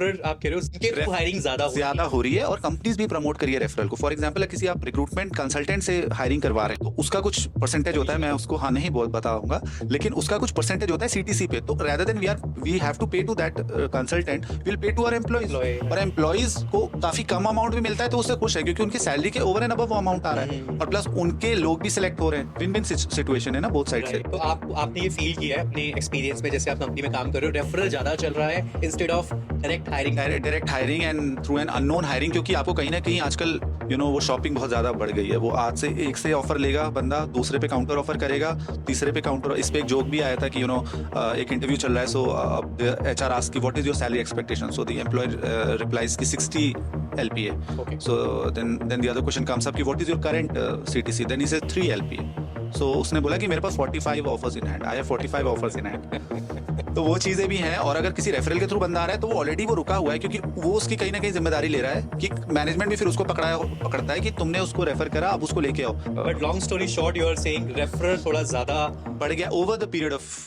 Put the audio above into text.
Referral आप कह रहे हो उसके थ्रू हायरिंग ज्यादा हो रही है और कंपनीज भी प्रमोट करिए रेफरल को। फॉर एग्जांपल किसी आप रिक्रूटमेंट कंसल्टेंट से हायरिंग करवा रहे हैं तो उसका कुछ परसेंटेज होता है, मैं उसको हाँ नहीं बोल बताऊंगा, लेकिन उसका कुछ परसेंटेज होता है सीटीसी पे। तो rather than we have to pay to that consultant, will pay to our employees. और एम्प्लॉइज को काफी कम अमाउंट भी मिलता है तो उससे खुश है, क्योंकि उनकी सैलरी के ओवर एंड अबव वो अमाउंट आ रहा है, और प्लस उनके लोग भी सिलेक्ट हो रहे हैं। विन विन सिचुएशन है ना बोथ साइड से। तो आपने ये फील किया है अपने एक्सपीरियंस में, जैसे आप कंपनी में काम कर रहे हो, रेफरल ज्यादा चल रहा है instead of direct hiring and through an unknown hiring, क्योंकि आपको कहीं ना कहीं आजकल वो शॉपिंग बहुत ज्यादा बढ़ गई है। वो आज से एक से ऑफर लेगा बंदा, दूसरे पे काउंटर ऑफर करेगा, तीसरे पे काउंटर। इस पे एक जोक भी आया था कि एक इंटरव्यू चल रहा है, सो एचआर आस्क कि what is your salary expectation, so the employer replies कि 60 LPA. Okay. So then the other question comes up कि what is your current CTC? Then he says 3 LPA. So उसने बोला कि मेरे पास 45 offers in hand, I have 45 offers in hand. तो वो चीजें भी हैं। और अगर किसी रेफरल के थ्रू बंदा आ रहा है तो वो ऑलरेडी वो रुका हुआ है, क्योंकि वो उसकी कहीं ना कहीं जिम्मेदारी ले रहा है कि मैनेजमेंट भी फिर उसको पकड़ता है कि तुमने उसको रेफर करा, अब उसको लेके आओ। But long story short, you are saying referral थोड़ा ज्यादा बढ़ गया ओवर द पीरियड ऑफ